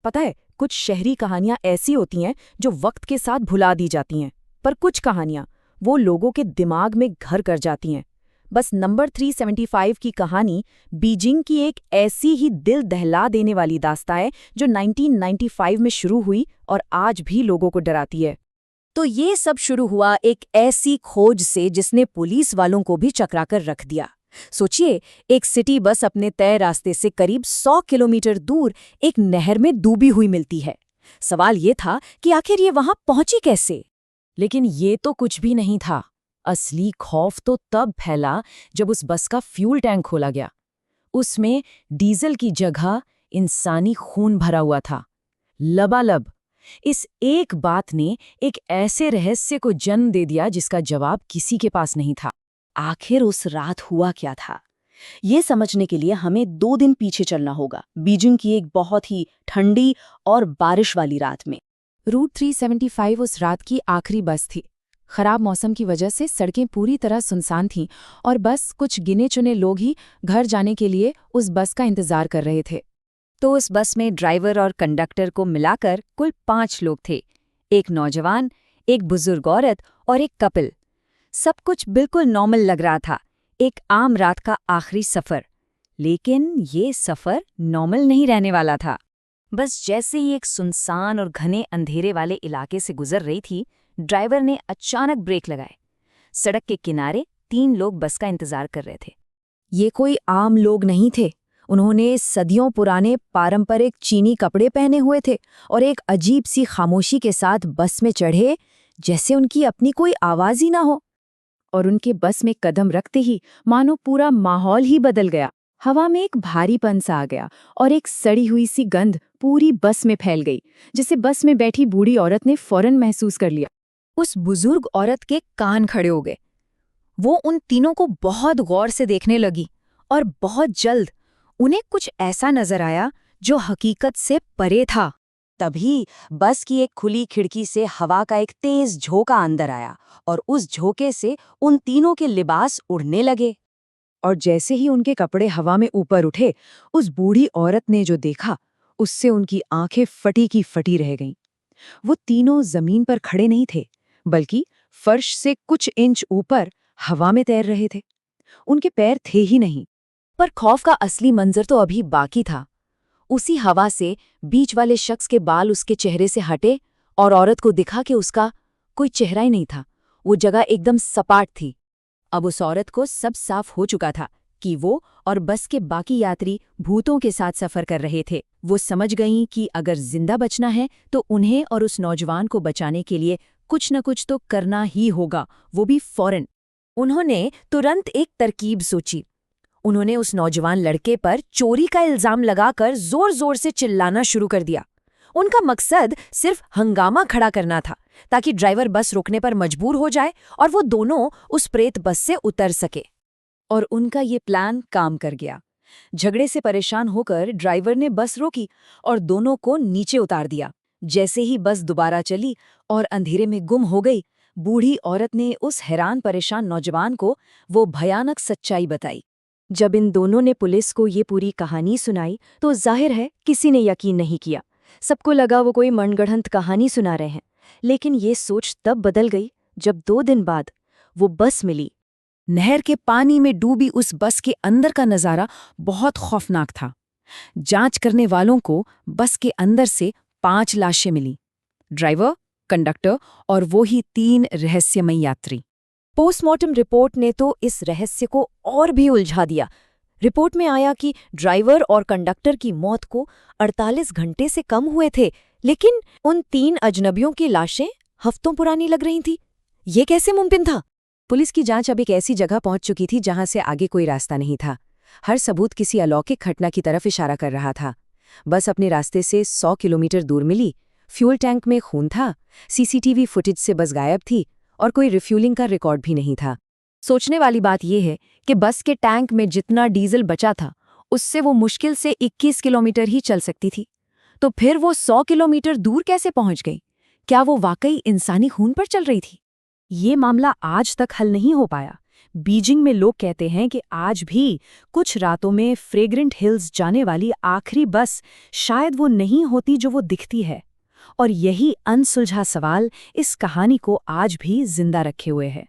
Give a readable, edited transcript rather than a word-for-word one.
पता है, कुछ शहरी कहानियां ऐसी होती हैं जो वक्त के साथ भुला दी जाती हैं, पर कुछ कहानियां वो लोगों के दिमाग में घर कर जाती हैं। बस नंबर 375 की कहानी बीजिंग की एक ऐसी ही दिल दहला देने वाली दास्तां है जो 1995 में शुरू हुई और आज भी लोगों को डराती है। तो ये सब शुरू हुआ एक ऐसी खोज से जिसने पुलिस वालों को भी चकराकर रख दिया। सोचिए, एक सिटी बस अपने तय रास्ते से करीब 100 किलोमीटर दूर एक नहर में डूबी हुई मिलती है। सवाल ये था कि आखिर ये वहां पहुंची कैसे? लेकिन ये तो कुछ भी नहीं था। असली खौफ तो तब फैला जब उस बस का फ्यूल टैंक खोला गया। उसमें डीजल की जगह इंसानी खून भरा हुआ था, लबालब। इस एक बात ने एक ऐसे रहस्य को जन्म दे दिया जिसका जवाब किसी के पास नहीं था। आखिर उस रात हुआ क्या था? ये समझने के लिए हमें 2 दिन पीछे चलना होगा, बीजिंग की एक बहुत ही ठंडी और बारिश वाली रात में। रूट 375 उस रात की आखिरी बस थी। खराब मौसम की वजह से सड़कें पूरी तरह सुनसान थीं और बस कुछ गिने चुने लोग ही घर जाने के लिए उस बस का इंतजार कर रहे थे। तो उस बस में ड्राइवर और कंडक्टर को मिलाकर कुल 5 लोग थे। एक नौजवान, एक बुजुर्ग औरत और एक कपिल। सब कुछ बिल्कुल नॉर्मल लग रहा था, एक आम रात का आखिरी सफर। लेकिन ये सफर नॉर्मल नहीं रहने वाला था। बस जैसे ही एक सुनसान और घने अंधेरे वाले इलाके से गुजर रही थी, ड्राइवर ने अचानक ब्रेक लगाए। सड़क के किनारे 3 लोग बस का इंतजार कर रहे थे। ये कोई आम लोग नहीं थे। उन्होंने सदियों पुराने पारंपरिक चीनी कपड़े पहने हुए थे और एक अजीब सी खामोशी के साथ बस में चढ़े, जैसे उनकी अपनी कोई आवाज ही ना हो। और उनके बस में कदम रखते ही मानो पूरा माहौल ही बदल गया। हवा में एक भारीपन सा आ गया और एक सड़ी हुई सी गंध पूरी बस में फैल गई, जिसे बस में बैठी बूढ़ी औरत ने फौरन महसूस कर लिया। उस बुजुर्ग औरत के कान खड़े हो गए। वो उन तीनों को बहुत गौर से देखने लगी और बहुत जल्द उन्हें कुछ ऐसा नजर आया जो हकीकत से परे था। तभी बस की एक खुली खिड़की से हवा का एक तेज झोंका अंदर आया और उस झोंके से उन तीनों के लिबास उड़ने लगे। और जैसे ही उनके कपड़े हवा में ऊपर उठे, उस बूढ़ी औरत ने जो देखा, उससे उनकी आंखें फटी की फटी रह गईं। वो तीनों जमीन पर खड़े नहीं थे, बल्कि फर्श से कुछ इंच ऊपर हवा में तैर रहे थे। उनके पैर थे ही नहीं। पर खौफ का असली मंजर तो अभी बाकी था। उसी हवा से बीच वाले शख्स के बाल उसके चेहरे से हटे और औरत को दिखा कि उसका कोई चेहरा ही नहीं था। वो जगह एकदम सपाट थी। अब उस औरत को सब साफ हो चुका था कि वो और बस के बाकी यात्री भूतों के साथ सफर कर रहे थे। वो समझ गईं कि अगर जिंदा बचना है तो उन्हें और उस नौजवान को बचाने के लिए कुछ न कुछ तो करना ही होगा, वो भी फौरन। उन्होंने तुरंत एक तरकीब सोची। उन्होंने उस नौजवान लड़के पर चोरी का इल्जाम लगाकर जोर जोर से चिल्लाना शुरू कर दिया। उनका मकसद सिर्फ हंगामा खड़ा करना था, ताकि ड्राइवर बस रोकने पर मजबूर हो जाए और वो दोनों उस प्रेत बस से उतर सके। और उनका ये प्लान काम कर गया। झगड़े से परेशान होकर ड्राइवर ने बस रोकी और दोनों को नीचे उतार दिया। जैसे ही बस दोबारा चली और अंधेरे में गुम हो गई, बूढ़ी औरत ने उस हैरान परेशान नौजवान को वो भयानक सच्चाई बताई। जब इन दोनों ने पुलिस को ये पूरी कहानी सुनाई तो जाहिर है किसी ने यकीन नहीं किया। सबको लगा वो कोई मनगढ़ंत कहानी सुना रहे हैं। लेकिन ये सोच तब बदल गई जब 2 दिन बाद वो बस मिली। नहर के पानी में डूबी उस बस के अंदर का नज़ारा बहुत खौफनाक था। जांच करने वालों को बस के अंदर से 5 लाशें मिली, ड्राइवर, कंडक्टर और वो ही 3 रहस्यमयी यात्री। पोस्टमार्टम रिपोर्ट ने तो इस रहस्य को और भी उलझा दिया। रिपोर्ट में आया कि ड्राइवर और कंडक्टर की मौत को 48 घंटे से कम हुए थे, लेकिन उन 3 अजनबियों की लाशें हफ्तों पुरानी लग रही थीं। ये कैसे मुमकिन था? पुलिस की जांच अब एक ऐसी जगह पहुंच चुकी थी जहां से आगे कोई रास्ता नहीं था। हर सबूत किसी अलौकिक घटना की तरफ इशारा कर रहा था। बस अपने रास्ते से 100 किलोमीटर दूर मिली, फ्यूल टैंक में खून था, सीसीटीवी फुटेज से बस गायब थी और कोई रिफ्यूलिंग का रिकॉर्ड भी नहीं था। सोचने वाली बात यह है कि बस के टैंक में जितना डीजल बचा था, उससे वो मुश्किल से 21 किलोमीटर ही चल सकती थी। तो फिर वो 100 किलोमीटर दूर कैसे पहुंच गई? क्या वो वाकई इंसानी खून पर चल रही थी? ये मामला आज तक हल नहीं हो पाया। बीजिंग में लोग कहते हैं कि आज भी कुछ रातों में फ्रेग्रेंट हिल्स जाने वाली आखिरी बस शायद वो नहीं होती जो वो दिखती है। और यही अनसुलझा सवाल इस कहानी को आज भी जिंदा रखे हुए है।